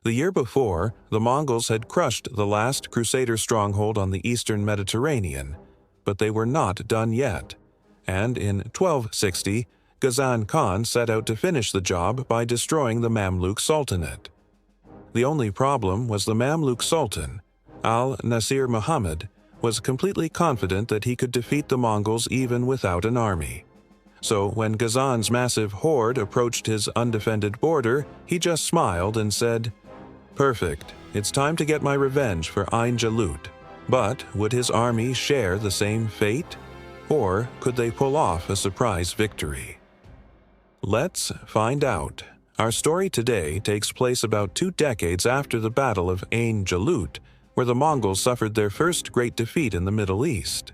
The year before, the Mongols had crushed the last Crusader stronghold on the eastern Mediterranean, but they were not done yet, and in 1260, Ghazan Khan set out to finish the job by destroying the Mamluk Sultanate. The only problem was the Mamluk Sultan, Al-Nasir Muhammad, was completely confident that he could defeat the Mongols even without an army. So when Ghazan's massive horde approached his undefended border, he just smiled and said, "Perfect, it's time to get my revenge for Ain Jalut." But would his army share the same fate? Or could they pull off a surprise victory? Let's find out. Our story today takes place about 2 decades after the Battle of Ain Jalut, where the Mongols suffered their first great defeat in the Middle East.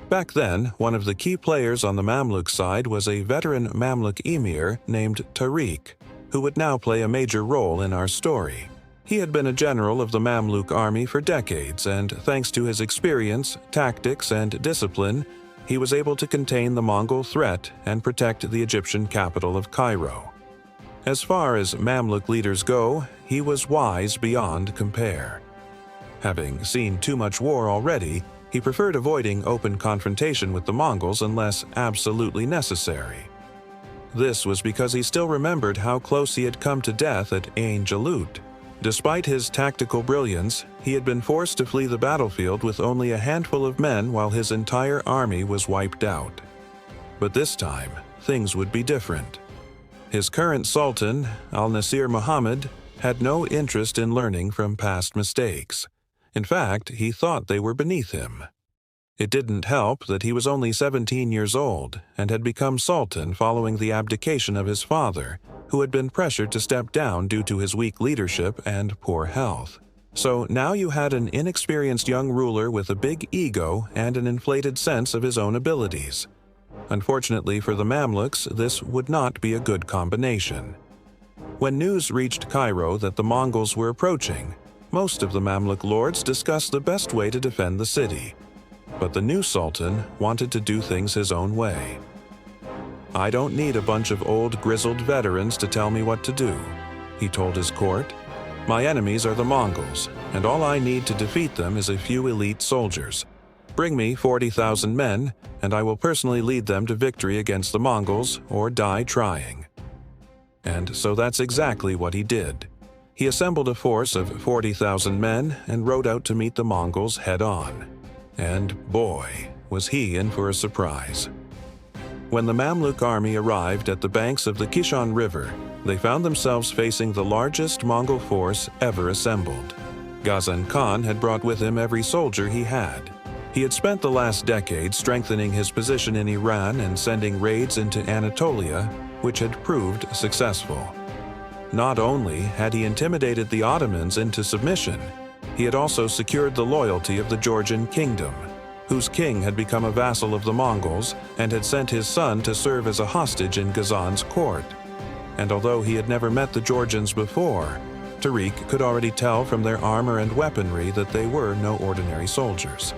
Back then, one of the key players on the Mamluk side was a veteran Mamluk Emir named Tariq, who would now play a major role in our story. He had been a general of the Mamluk army for decades, and thanks to his experience, tactics, and discipline, he was able to contain the Mongol threat and protect the Egyptian capital of Cairo. As far as Mamluk leaders go, he was wise beyond compare. Having seen too much war already, he preferred avoiding open confrontation with the Mongols unless absolutely necessary. This was because he still remembered how close he had come to death at Ain Jalut. Despite his tactical brilliance, he had been forced to flee the battlefield with only a handful of men while his entire army was wiped out. But this time, things would be different. His current Sultan, Al-Nasir Muhammad, had no interest in learning from past mistakes. In fact, he thought they were beneath him. It didn't help that he was only 17 years old and had become Sultan following the abdication of his father, who had been pressured to step down due to his weak leadership and poor health. So now you had an inexperienced young ruler with a big ego and an inflated sense of his own abilities. Unfortunately for the Mamluks, this would not be a good combination. When news reached Cairo that the Mongols were approaching, most of the Mamluk lords discussed the best way to defend the city. But the new Sultan wanted to do things his own way. "I don't need a bunch of old grizzled veterans to tell me what to do," he told his court. "My enemies are the Mongols, and all I need to defeat them is a few elite soldiers. Bring me 40,000 men, and I will personally lead them to victory against the Mongols or die trying." And so that's exactly what he did. He assembled a force of 40,000 men and rode out to meet the Mongols head-on. And boy, was he in for a surprise. When the Mamluk army arrived at the banks of the Kishon River, they found themselves facing the largest Mongol force ever assembled. Ghazan Khan had brought with him every soldier he had. He had spent the last decade strengthening his position in Iran and sending raids into Anatolia, which had proved successful. Not only had he intimidated the Ottomans into submission, he had also secured the loyalty of the Georgian kingdom, whose king had become a vassal of the Mongols and had sent his son to serve as a hostage in Ghazan's court. And although he had never met the Georgians before, Tariq could already tell from their armor and weaponry that they were no ordinary soldiers.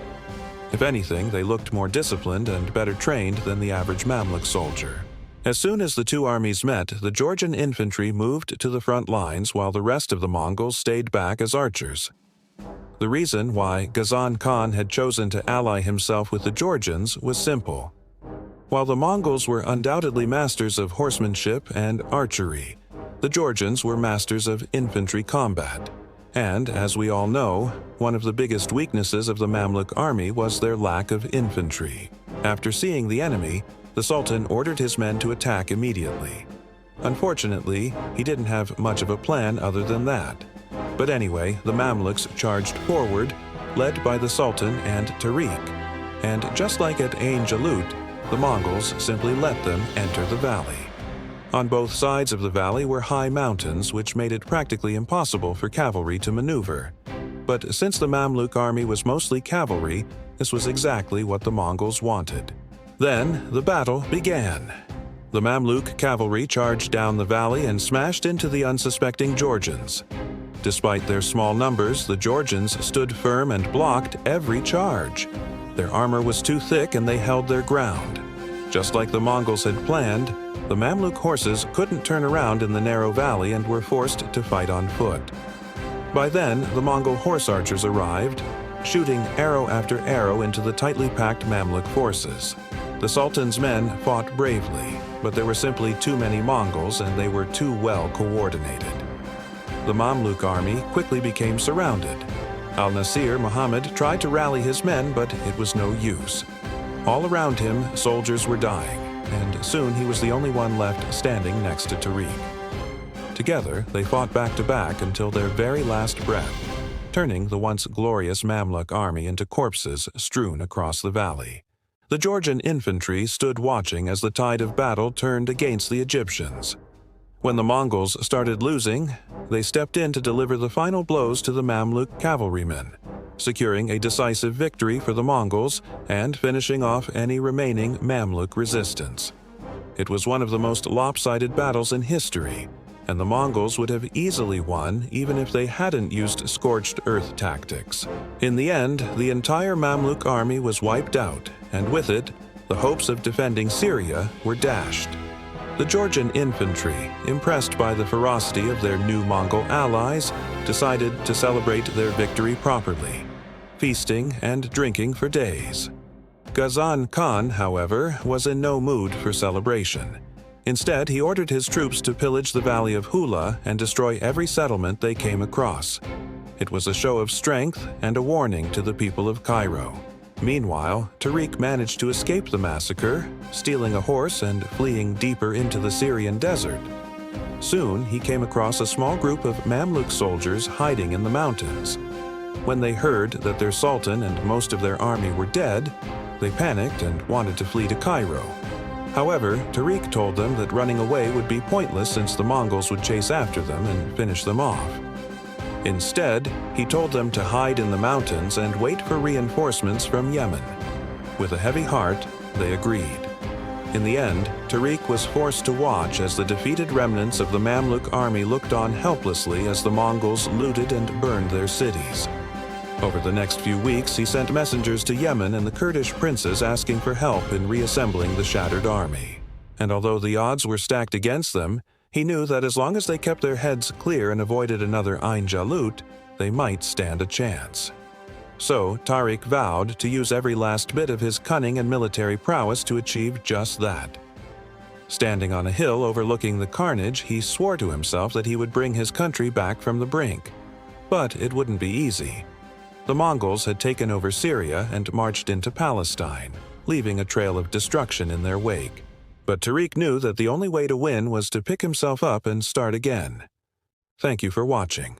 If anything, they looked more disciplined and better trained than the average Mamluk soldier. As soon as the two armies met, the Georgian infantry moved to the front lines while the rest of the Mongols stayed back as archers. The reason why Ghazan Khan had chosen to ally himself with the Georgians was simple. While the Mongols were undoubtedly masters of horsemanship and archery, the Georgians were masters of infantry combat. And, as we all know, one of the biggest weaknesses of the Mamluk army was their lack of infantry. After seeing the enemy, the Sultan ordered his men to attack immediately. Unfortunately, he didn't have much of a plan other than that. But anyway, the Mamluks charged forward, led by the Sultan and Tariq. And just like at Ain Jalut, the Mongols simply let them enter the valley. On both sides of the valley were high mountains, which made it practically impossible for cavalry to maneuver. But since the Mamluk army was mostly cavalry, this was exactly what the Mongols wanted. Then the battle began. The Mamluk cavalry charged down the valley and smashed into the unsuspecting Georgians. Despite their small numbers, the Georgians stood firm and blocked every charge. Their armor was too thick and they held their ground. Just like the Mongols had planned, the Mamluk horses couldn't turn around in the narrow valley and were forced to fight on foot. By then, the Mongol horse archers arrived, shooting arrow after arrow into the tightly packed Mamluk forces. The Sultan's men fought bravely, but there were simply too many Mongols and they were too well coordinated. The Mamluk army quickly became surrounded. Al-Nasir Muhammad tried to rally his men, but it was no use. All around him, soldiers were dying, and soon he was the only one left standing next to Tariq. Together, they fought back to back until their very last breath, turning the once glorious Mamluk army into corpses strewn across the valley. The Georgian infantry stood watching as the tide of battle turned against the Egyptians. When the Mongols started losing, they stepped in to deliver the final blows to the Mamluk cavalrymen, securing a decisive victory for the Mongols and finishing off any remaining Mamluk resistance. It was one of the most lopsided battles in history, and the Mongols would have easily won even if they hadn't used scorched earth tactics. In the end, the entire Mamluk army was wiped out, and with it, the hopes of defending Syria were dashed. The Georgian infantry, impressed by the ferocity of their new Mongol allies, decided to celebrate their victory properly, feasting and drinking for days. Ghazan Khan, however, was in no mood for celebration. Instead, he ordered his troops to pillage the valley of Hula and destroy every settlement they came across. It was a show of strength and a warning to the people of Cairo. Meanwhile, Tariq managed to escape the massacre, stealing a horse and fleeing deeper into the Syrian desert. Soon, he came across a small group of Mamluk soldiers hiding in the mountains. When they heard that their sultan and most of their army were dead, they panicked and wanted to flee to Cairo. However, Tariq told them that running away would be pointless since the Mongols would chase after them and finish them off. Instead, he told them to hide in the mountains and wait for reinforcements from Yemen. With a heavy heart, they agreed. In the end, Tariq was forced to watch as the defeated remnants of the Mamluk army looked on helplessly as the Mongols looted and burned their cities. Over the next few weeks, he sent messengers to Yemen and the Kurdish princes asking for help in reassembling the shattered army. And although the odds were stacked against them, he knew that as long as they kept their heads clear and avoided another Ain Jalut, they might stand a chance. So Tariq vowed to use every last bit of his cunning and military prowess to achieve just that. Standing on a hill overlooking the carnage, he swore to himself that he would bring his country back from the brink. But it wouldn't be easy. The Mongols had taken over Syria and marched into Palestine, leaving a trail of destruction in their wake. But Tariq knew that the only way to win was to pick himself up and start again. Thank you for watching.